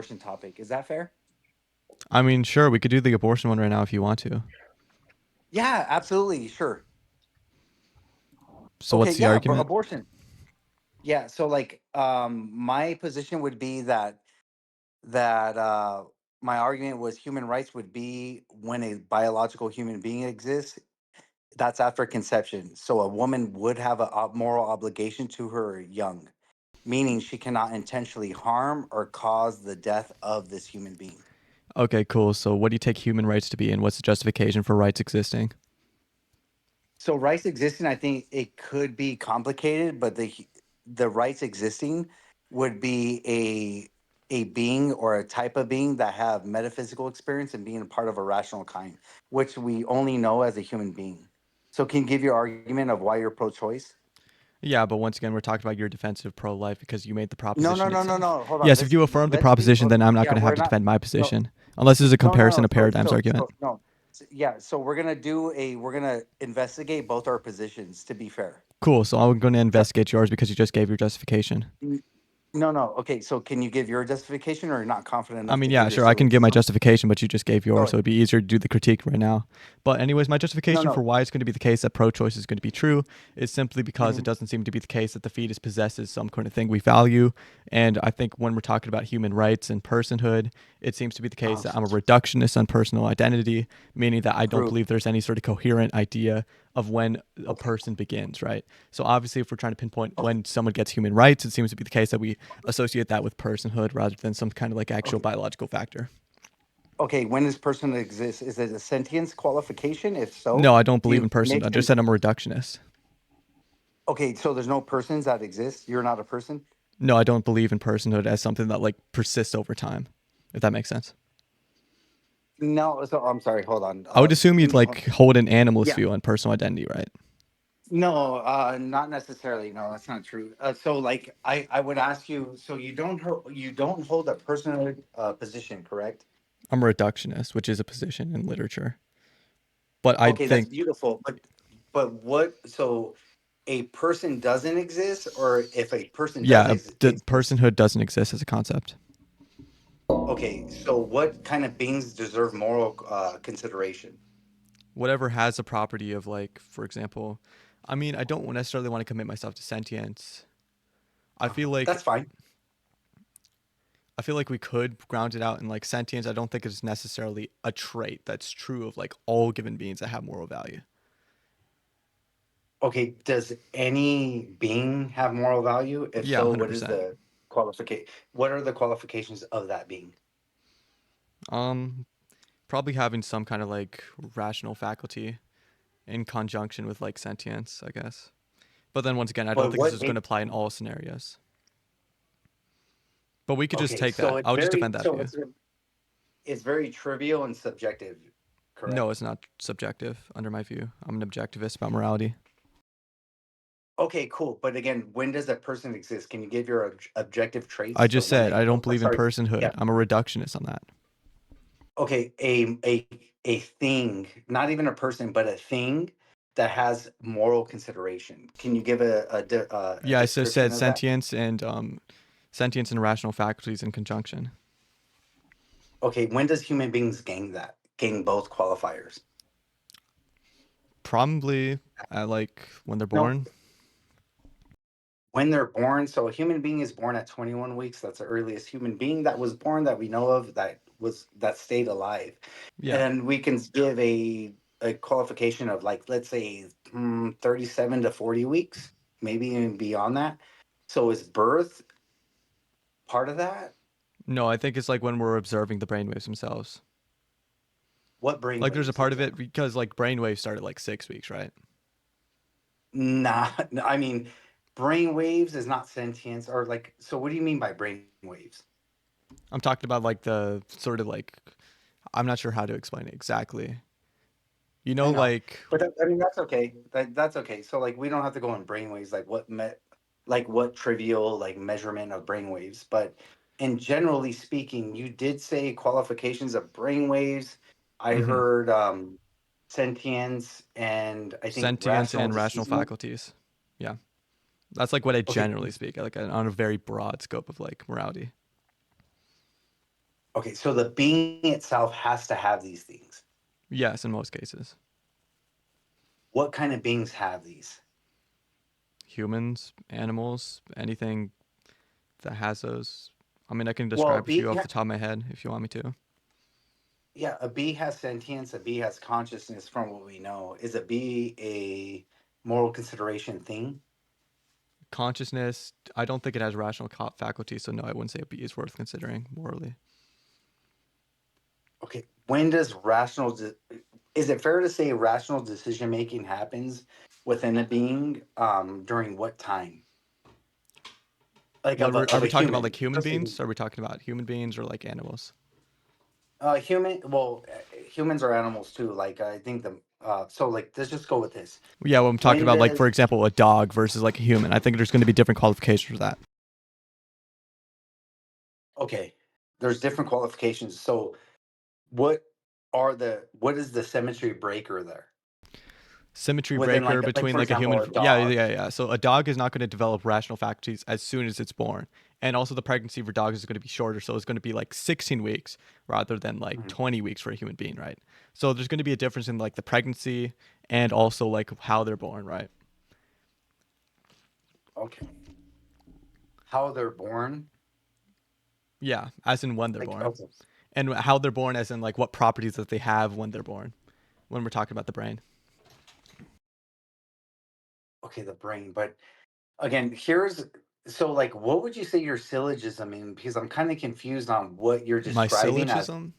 abortion topic. Is that fair? I mean, sure, we could do the abortion one right now if you want to. Yeah, absolutely. Sure. So Okay, what's the yeah, argument? abortion. Yeah, so my position would be that my argument was human rights would be when a biological human being exists, that's after conception. So a woman would have a moral obligation to her young, meaning she cannot intentionally harm or cause the death of this human being. Okay, cool. So what do you take human rights to be, and what's the justification for rights existing? So rights existing, I think it could be complicated, but the rights existing would be a being or a type of being that have metaphysical experience and being a part of a rational kind, which we only know as a human being. So can you give your argument of why you're pro-choice? Yeah, but once again, we're talking about your defensive pro-life because you made the No, no, proposition no, no, itself. no. Hold on. Yes, if you affirm the Let's be. proposition, then I'm not Yeah, going to have we're to not. defend my No, position unless there's a no, no, comparison no. of paradigms argument. No. Yeah. So we're gonna investigate both our positions to be fair. Cool. So I'm going to Yeah. investigate yours because you just gave your justification. No, no. Okay, so can you give your justification, or you're not confident I enough mean, to yeah, give sure, I can yours? give my justification, but you just gave Go yours, so ahead. it'd be easier to do the critique right now. But anyways, my No, justification for no. why it's going to be the case that pro-choice is going to be true is simply because it Hmm. doesn't seem to be the case that the fetus possesses some kind of thing we value. And I think when we're talking about human rights and personhood, it seems to be the case Uh, that I'm a reductionist on personal identity, meaning that I don't Prove. believe there's any sort of coherent idea of when a Okay. person begins, right? So obviously, if we're trying to pinpoint Okay. when someone gets human rights, it seems to be the case that we associate that with personhood rather than some kind of like actual Okay. biological factor. Okay. When this person exists, is it a sentience qualification? If so, No, I don't do believe you in person. I mix just in? said I'm a reductionist. Okay, so there's no persons that exist. You're not a person. No, I don't believe in personhood as something that like persists over time. If that makes sense. No. So I'm sorry. Hold on. I would assume you'd No. like hold an animalist Yeah. view on personal identity, right? No. Not necessarily. No, that's not true. So I would ask you. So you don't hold a personal position, correct? I'm a reductionist, which is a position in literature. But I Okay, that's think, beautiful. But what? So a person doesn't exist, or if a person does yeah, the exist, personhood doesn't exist as a concept. okay. So what kind of beings deserve moral consideration? Whatever has a property of like, for example, I mean, I don't necessarily want to commit myself to sentience. I feel like That's fine. I feel like we could ground it out in like sentience. I don't think it's necessarily a trait that's true of like all given beings that have moral value. Okay, does any being have moral value? If Yeah, so, 100%. what are the qualifications of that being? Um, Probably having some kind of like rational faculty in conjunction with like sentience, I guess. But then once again, I don't But think this what is going it to apply in all scenarios. But we could just okay, take so that. I would just defend that view. it's very trivial and subjective, No, correct? it's not subjective under my view. I'm an objectivist about morality. Okay, cool. But again, when does a person exist? Can you give your objective I traits of just when said they I don't believe in sorry. personhood. Yeah. I'm a reductionist on that. Okay, a thing, not even a person, but a thing that has moral consideration. Can you give a Yeah, I just said description of that? sentience and rational faculties in conjunction. Okay, when does human beings gain that? Gain both qualifiers? Probably at like when they're No, born. when they're born. So a human being is born at 21 weeks. That's the earliest human being that was born that we know of that stayed alive. Yeah. And we can give a qualification of like, let's say 37 to 40 weeks, maybe even beyond that. So is birth part of that? No, I think it's like when we're observing the brainwaves themselves. What Like there's a brainwaves part of it exactly? because like brainwaves start at like 6 weeks, right? Nah, no, I mean, brain waves is not sentience or like, so what do you mean by brain waves? I'm talking about like the sort of like I'm not sure how to explain it exactly. You I know, know, like but I mean that's okay. That's okay. So like we don't have to go in brainwaves like like what trivial like measurement of brainwaves, but in generally speaking, you did say qualifications of brainwaves. I mhm, heard sentience and I think sentience rational and rational decision. faculties. Yeah, that's like what I Okay, generally speak like on a very broad scope of like morality. Okay, so the being itself has to have these things. Yes, in most cases. What kind of beings have these? Humans, animals, anything that has those. I mean, I can Well, describe a few off the top of my head if you want me to. yeah, a bee has sentience. A bee has consciousness. From what we know, is a bee a moral consideration thing? Consciousness, I don't think it has rational faculty, so no, I wouldn't say a bee is worth considering morally. Okay, when does is it fair to say rational decision making happens within a being? During what time? Like What are of a we talking about? human. Like human Let's say beings? Are we talking about human beings or like animals? human. Well, humans are animals too. Like I think the so like let's just go with this. Yeah, well, I'm talking When about like, for does example, a dog versus like a human. I think there's going to be different qualifications for that. okay? There's different qualifications. So what what is the symmetry breaker there Symmetry within breaker like between for like a example human. a Yeah, dog? yeah, yeah. So a dog is not going to develop rational faculties as soon as it's born, and also the pregnancy for dogs is going to be shorter. So it's going to be like 16 weeks rather than like Mhm. 20 weeks for a human being, right? So there's going to be a difference in like the pregnancy and also like how they're born, right? Okay, how they're born. Yeah, as in when they're Like born, okay, and how they're born, as in like what properties that they have when they're born. When we're talking about the brain, okay, the brain. But again, here's so like what would you say your syllogism in? Because I'm kind of confused on what you're my describing as. syllogism.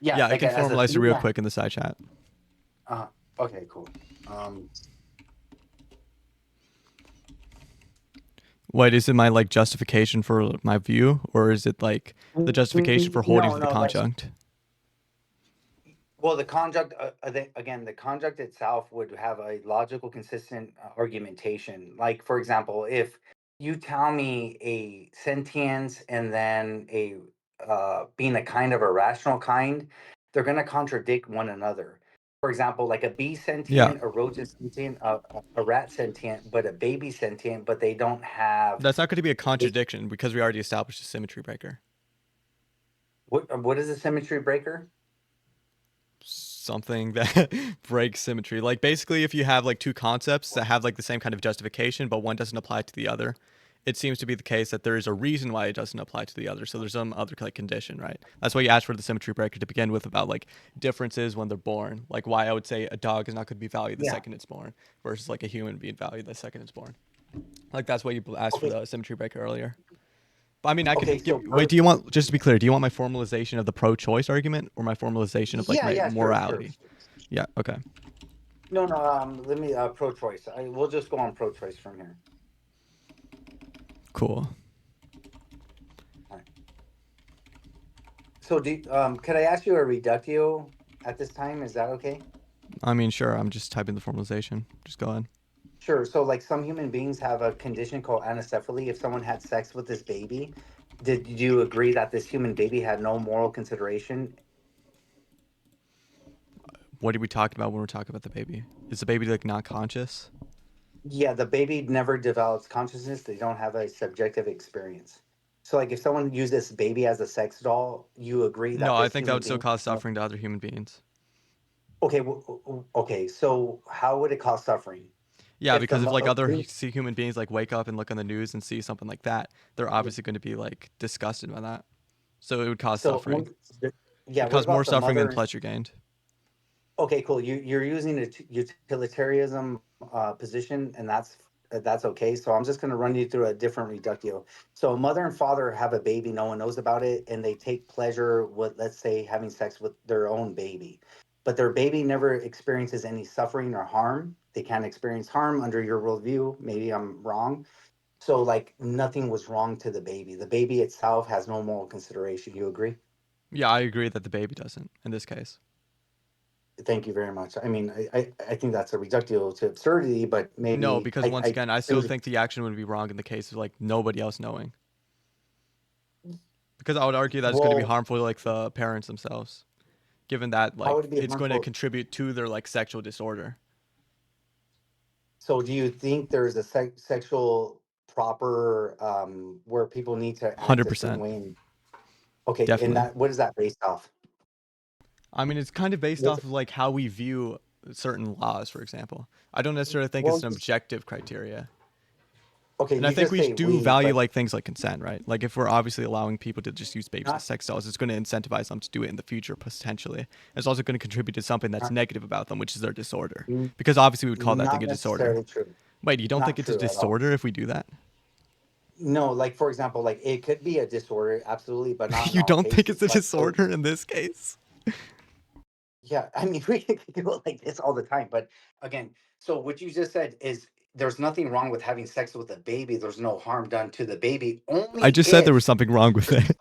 Yeah, Yeah, I like can as a formalize it thing. real Yeah. quick in the side chat. Okay, cool. Um, What is it? My like justification for my view, or is it like the justification for holding no, to the no, like conjunct? well, the conjunct, again, the conjunct itself would have a logical, consistent argumentation. Like, for example, if you tell me a sentience and then a being a kind of a rational kind, they're going to contradict one another. For example, like a bee Yeah, sentient, a rodent sentient, a rat sentient, but a baby sentient, but they don't have. that's not going to be a They, contradiction because we already established a symmetry breaker. what is a symmetry breaker? Something that breaks symmetry. Like basically, if you have like two concepts that have like the same kind of justification, but one doesn't apply to the other, it seems to be the case that there is a reason why it doesn't apply to the other. So there's some other like condition, right? That's why you asked for the symmetry breaker to begin with about like differences when they're born. Like why I would say a dog is not going to be valued the Yeah. second it's born versus like a human being valued the second it's born. Like that's why you asked for Okay. the symmetry breaker earlier. But I mean, I Okay. could give. So, Wait, do you want, just to be clear? Do you want my formalization of the pro-choice argument or my formalization of like yeah, my yeah, sure, sure. morality? Yeah. Okay. No, no. Let me pro-choice. We'll just go on pro-choice from here. Cool. All right. So, could I ask you a reductio at this time? Is that okay? I mean, sure. I'm just typing the formalization. Just go ahead. Sure. So, like some human beings have a condition called anencephaly. If someone had sex with this baby, did you agree that this human baby had no moral consideration? What are we talking about when we're talking about the baby? Is the baby like not conscious? Yeah, the baby never develops consciousness. They don't have a subjective experience. So, like, if someone used this baby as a sex doll, you agree No, that I this think that human would still being cause has no. suffering to other human beings. Okay, okay. So, how would it cause suffering Yeah, if because if like other okay, human beings like wake up and look on the news and see something like that, they're yeah. obviously going to be like disgusted by that. So it would cause So, suffering. It yeah. would What cause more about the suffering than mother? pleasure gained. Okay, cool. You're using a utilitarianism position, and that's okay. So I'm just going to run you through a different reductio. So a mother and father have a baby, no one knows about it, and they take pleasure with, let's say, having sex with their own baby, but their baby never experiences any suffering or harm. They can't experience harm under your worldview. Maybe I'm wrong. So like nothing was wrong to the baby. The baby itself has no moral consideration. You agree? Yeah, I agree that the baby doesn't in this case. Thank you very much. I mean, I think that's a reductio to absurdity, but No, maybe because once again, I it still was think the action would be wrong in the case of like nobody else knowing. Because I would argue that it's going to be well, harmful to like the parents themselves, given that how like would it be it's going to harmful? contribute to their like sexual disorder. So, do you think there's a sexual proper where people need to act a certain 100%. way? Okay, and Definitely. that what is that based off? I mean, it's kind of based What's off of like how we view certain laws, for example. I don't necessarily think it's well, an objective criteria. okay, And I you think just we say do we, value but like things like consent, right? Like if we're obviously allowing people to just use babies as not sex dolls, it's going to incentivize them to do it in the future potentially. It's also going to contribute to something that's not, negative about them, which is their disorder. Because obviously we would call that thing not a disorder. necessarily true. Wait, you don't think Not it's a true at all. disorder if we do that? No, like for example, like it could be a disorder, absolutely, but not in You all don't think it's cases. a Like so, disorder in this case? yeah, I mean, we can do it like this all the time. But again, so what you just said is there's nothing wrong with having sex with a baby. There's no harm done to the baby, I only just said there was if. something wrong with it.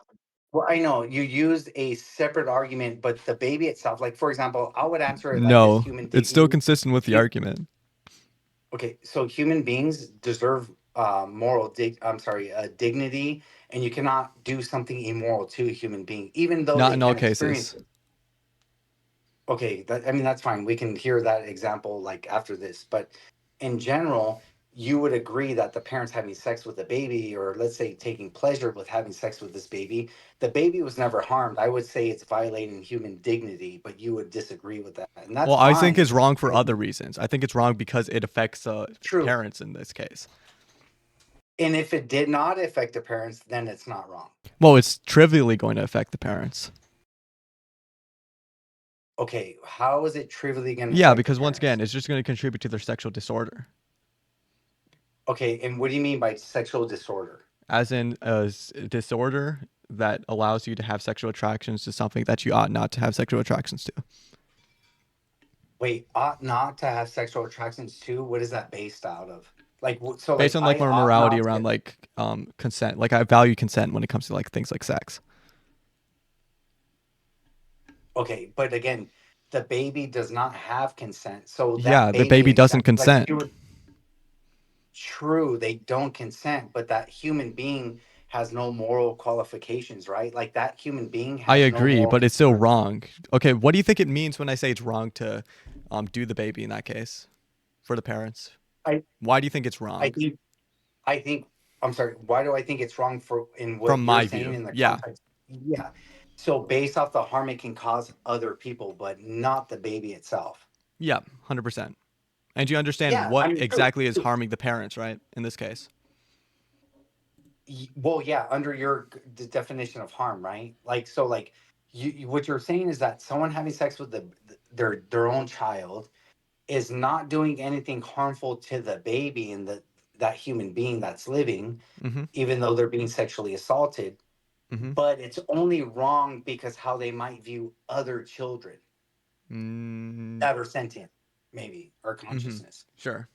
Well, I know you used a separate argument, but the baby itself, like for example, I would answer it like this: No, human it's still dignity. consistent with the argument. Okay, so human beings deserve I'm sorry, dignity, and you cannot do something immoral to a human being, even though Not they in all can experience cases. it. Okay, I mean that's fine. We can hear that example like after this, but in general, you would agree that the parents having sex with the baby, or let's say taking pleasure with having sex with this baby, the baby was never harmed. I would say it's violating human dignity, but you would disagree with that, and that's Well, I think fine. it's wrong for Right? other reasons. I think it's wrong because it affects True. parents in this case. And if it did not affect the parents, then it's not wrong. Well, it's trivially going to affect the parents. Okay, how is it trivially going to Yeah, affect the because once again, parents? it's just going to contribute to their sexual disorder. Okay, and what do you mean by sexual disorder? As in a disorder that allows you to have sexual attractions to something that you ought not to have sexual attractions to. Wait, ought not to have sexual attractions too? What is that based out of? Like, so Based like on like I my ought morality not around to. like consent. Like I value consent when it comes to like things like sex. Okay, but again, the baby does not have consent. So that Yeah, the baby baby doesn't example, like consent. you were true, they don't consent, but that human being has no moral qualifications, right? Like that human being I has no agree, moral but it's still concerns. wrong. Okay, what do you think it means when I say it's wrong to do the baby in that case for the parents? I Why do you think it's I wrong? think I think I'm sorry, why do I think it's wrong for in what From you're my saying view. in the Yeah. context? Yeah. So based off the harm it can cause other people, but not the baby itself. Yeah, 100%. And you understand Yeah, I what mean, true. exactly is harming the parents, right? In this case. Well, yeah, under your definition of harm, right? Like, so, like, what you're saying is that someone having sex with their own child is not doing anything harmful to the baby and that human being that's living, Mhm. even though they're being sexually assaulted. Mhm. But it's only wrong because how they might view other children Mm, that are sentient, maybe, or mhm. consciousness. Sure.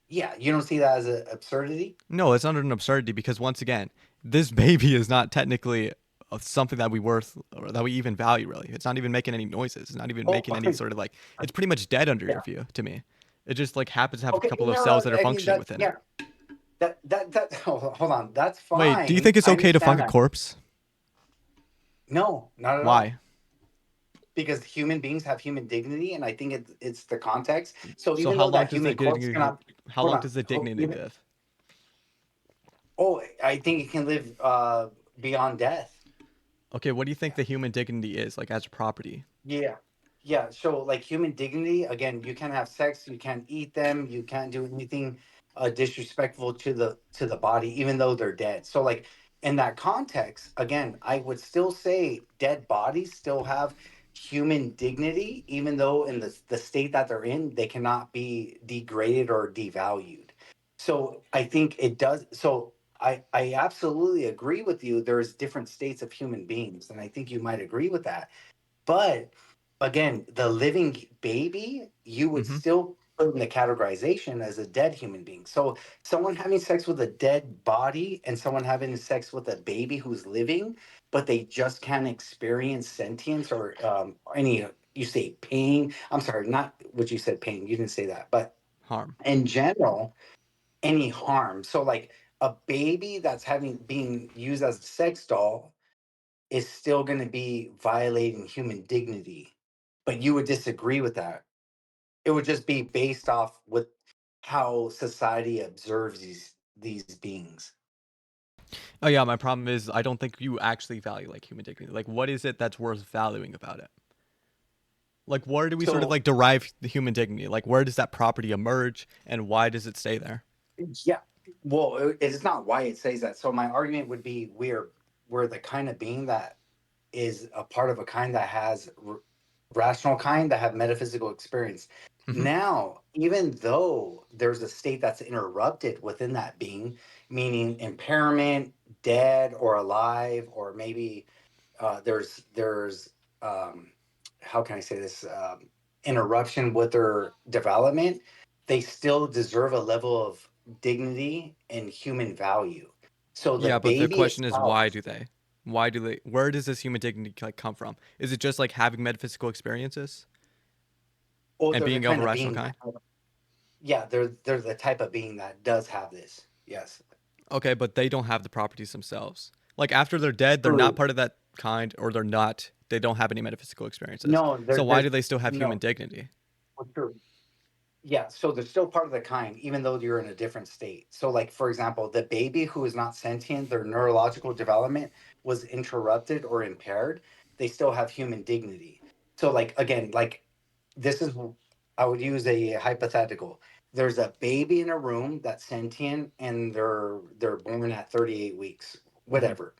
Yeah, you don't see that as an absurdity? No, it's not an absurdity because once again, this baby is not technically something that we worth or that we even value really. It's not even making any noises. It's not even Oh, making any sort of like it's pretty much dead under your yeah. view to me. It just like happens to have a Okay, couple of cells no, that are I mean, functioning that, within it. yeah, that, hold on, that's Wait, do you fine. think it's I okay to fuck understand a that. corpse? No, not at all. Why? Because human beings have human dignity, and I think it's the context. So So even how though long that does the human corpse dignity cannot, how hold long on, does the dignity live? oh, I think it can live beyond death. Okay, what do you think Yeah. the human dignity is like as a property? Yeah. Yeah. So like human dignity, again, you can't have sex, you can't eat them, you can't do anything disrespectful to the body, even though they're dead. So like in that context, again, I would still say dead bodies still have human dignity, even though in the state that they're in, they cannot be degraded or devalued. So I think it does. So I absolutely agree with you. There's different states of human beings, and I think you might agree with that, but again, the living baby, you would Mm-hmm. still put in the categorization as a dead human being. So someone having sex with a dead body and someone having sex with a baby who's living, but they just can't experience sentience or any, you say pain. I'm sorry, not what you said, pain. You didn't say that. But Harm. in general, any harm. So like a baby that's having being used as a sex doll is still going to be violating human dignity. But you would disagree with that. It would just be based off with how society observes these beings. Oh yeah, my problem is I don't think you actually value like human dignity. Like, what is it that's worth valuing about it? Like, where do we sort of So like derive the human dignity? Like, where does that property emerge, and why does it stay there? yeah, well, it's not why it says that. So my argument would be we're the kind of being that is a part of a kind that has rational kind that have metaphysical experience. Hmm. Now, even though there's a state that's interrupted within that being, meaning impairment, dead or alive, or maybe there's how can I say this, interruption with their development, they still deserve a level of dignity and human value. So the Yeah, but the baby question is, why itself, do they? Why do they? Where does this human dignity like come from? Is it just like having metaphysical experiences or and they're the being of a kind of rational being kind? that, yeah, they're the type of being that does have this. Yes, Okay, but they don't have the properties themselves. Like after they're dead, they're not true. part of that kind, or they're not. They don't have any metaphysical experiences. No, So why there's do they still have human no, dignity? well, true. Yeah, so they're still part of the kind, even though you're in a different state. So, like for example, the baby who is not sentient, their neurological development was interrupted or impaired. They still have human dignity. So, like again, like this is, I would use a hypothetical. There's a baby in a room that's sentient, and they're born at 38 weeks, Hmm. whatever.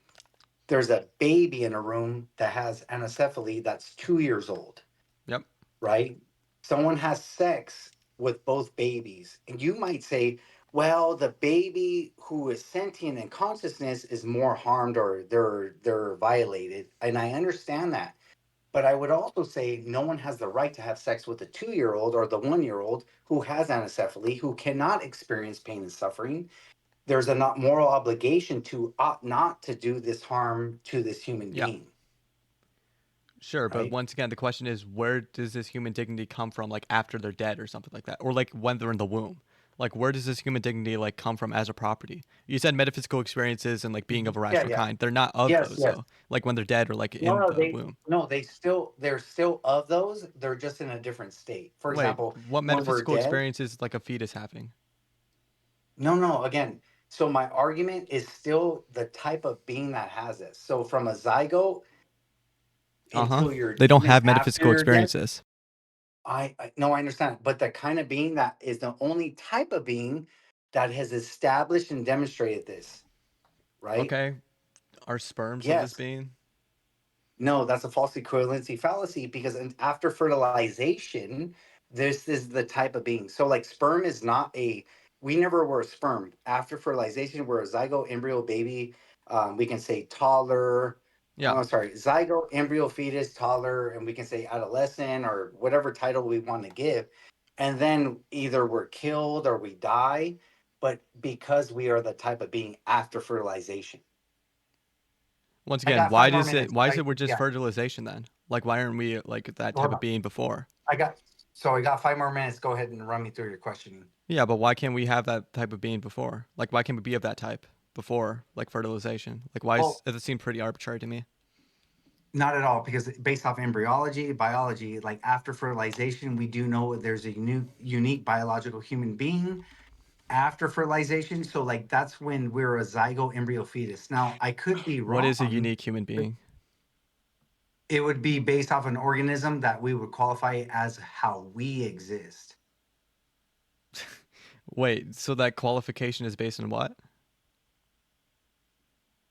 There's a baby in a room that has anencephaly that's 2 years old, Yep. right? Someone has sex with both babies, and you might say, well, the baby who is sentient and consciousness is more harmed, or they're violated. And I understand that. But I would also say no one has the right to have sex with the 2 year old or the 1 year old who has anencephaly, who cannot experience pain and suffering. There's a not moral obligation to ought not to do this harm to this human Yeah. being, Sure, but right? once again, the question is, where does this human dignity come from? Like after they're dead or something like that, or like when they're in the womb. Like where does this human dignity like come from as a property? You said metaphysical experiences and like being of a Yeah, rational yeah. kind. They're not of Yes, those yes. though. Like when they're dead or like No, in no, the womb. they're still of those. They're just in a different state. For Wait, example, what when we're metaphysical dead, experience is like a fetus having? no, no, again. So my argument is still the type of being that has this. So from a zygote Uh huh. until you're They don't even have after metaphysical you're dead, experiences. I no, I understand. But the kind of being that is the only type of being that has established and demonstrated this, right? Okay, are sperms of this Yes. being? No, that's a false equivalency fallacy because after fertilization, this is the type of being. So, like, sperm is not a, we never were a sperm. After fertilization, we're a zygote, embryo, baby. We can say toddler. Yeah. Sorry, zygote, embryo, fetus, toddler, and we can say adolescent or whatever title we want to give. And then either we're killed or we die, but because we are the type of being after fertilization. Once I again, got why 5 more does it? minutes. Why is it we're just Yeah. fertilization then? Like why aren't we like that type Hold of on. being before? I got I got 5 more minutes. Go ahead and run me through your question. Yeah, but why can't we have that type of being before? Like, why can't we be of that type before, like fertilization? Like, why is Well, it seem pretty arbitrary to me? not at all, because based off embryology, biology, like after fertilization, we do know there's a unique biological human being after fertilization. So like that's when we're a zygote embryo fetus. Now I could be What is a wrong. unique human being? It would be based off an organism that we would qualify as how we exist. Wait, so that qualification is based on what?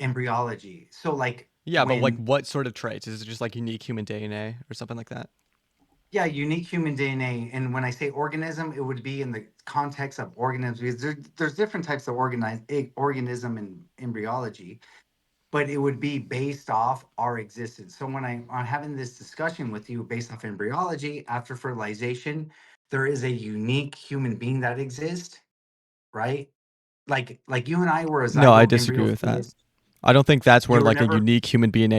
Embryology. So like Yeah, but like, when, what sort of traits? Is it just like unique human DNA or something like that? yeah, unique human DNA. And when I say organism, it would be in the context of organisms, because there's different types of organism in embryology, but it would be based off our existence. So when I'm having this discussion with you based off embryology after fertilization, there is a unique human being that exists, right? Like you and I were a No, I zygote disagree embryo with that. fetus. I don't think that's where You were like a never, unique human being,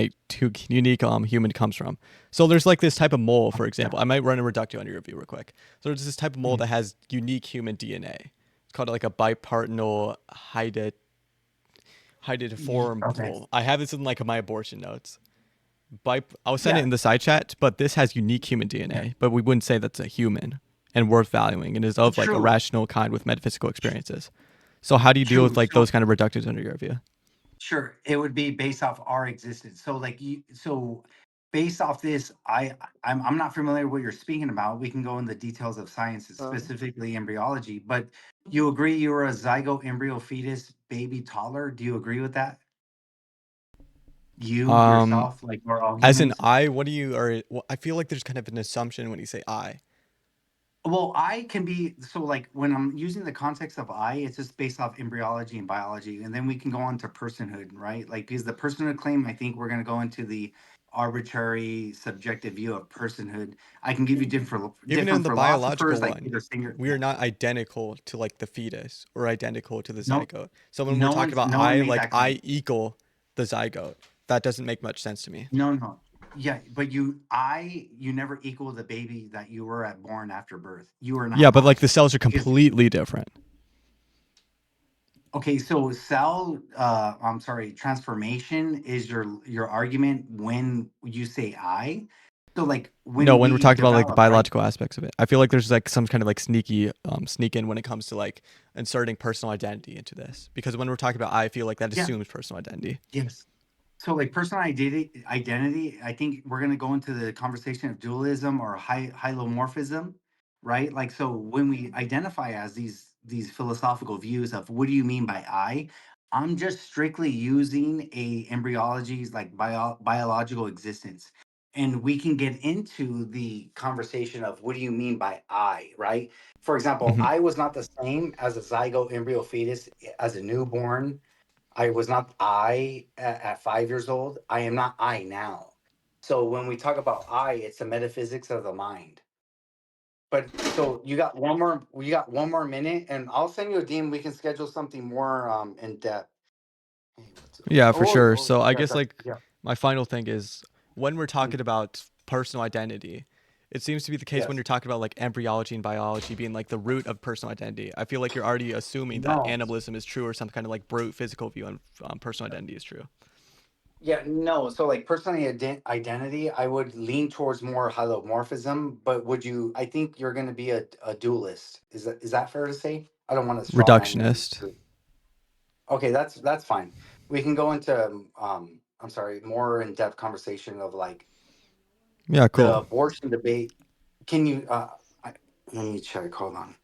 unique human comes from. So there's like this type of mole, for yeah. example. I might run a reductio on your review real quick. So there's this type of mole Mhm. that has unique human DNA. It's called like a bipartinal hydatiform Okay. mole. I have this in like my abortion notes. I'll send it Yeah. in the side chat, but this has unique human Yeah. DNA, but we wouldn't say that's a human and worth valuing and is Well, of like a true. rational kind with metaphysical experiences. So how do you deal with True. like So those kind of reductions under your view? Sure, it would be based off our existence. So like you so based off this, I'm not familiar what you're speaking about. We can go into details of science, specifically embryology, but you agree you're a zygote embryo fetus baby toddler? Do you agree with that? You Um, yourself, like we're all as in humans? I, what do you are? Well, I feel like there's kind of an assumption when you say I. Well, I can be so like when I'm using the context of I, it's just based off embryology and biology, and then we can go on to personhood, right? Like because the personhood claim, I think we're going to go into the arbitrary, subjective view of personhood. I can give you Even in different the philosophers biological like one, Peter Singer. we Yeah, are not identical to like the fetus or identical to the no, zygote. So when we're talking about no one I, made like that claim. I equal the zygote, that doesn't make much sense to me. No, no, yeah, but you never equal the baby that you were at born after birth. You are not Yeah, but like I the cells are because completely different. okay, so I'm sorry, transformation is your argument when you say I. So like No, when when we're we talking about like the develop, right? biological aspects of it, I feel like there's like some kind of like sneaky sneak in when it comes to like inserting personal identity into this. Because when we're talking about I feel like that Yeah, assumes personal identity. yes. So like personal identity, I think we're gonna go into the conversation of dualism or hylomorphism, right? Like so when we identify as these philosophical views of what do you mean by I'm just strictly using a embryology's like biological existence. And we can get into the conversation of what do you mean by right? For example, Hmm. I was not the same as a zygote embryo fetus as a newborn. I was not at 5 years old. I am not I now. So when we talk about I, it's the metaphysics of the mind. But so you got one more minute, and I'll send you a DM. We can schedule something more in depth. Hey, what's up? Yeah, for Oh, sure. oh, So I yeah, guess like yeah, my final thing is when we're mm, talking about personal identity, it seems to be the case when yes. you're talking about like embryology and biology being like the root of personal identity. I feel like you're already assuming that No, animalism is true or some kind of like brute physical view on personal identity is true. yeah, no. So like personally, identity, I would lean towards more holomorphism. But would you? I think you're going to be a dualist. Is that fair to say? I don't want to straw man you. Reductionist. Okay, that's fine. We can go into I'm sorry, more in-depth conversation of like Yeah, the cool. abortion debate. Can you I, let me check, hold on.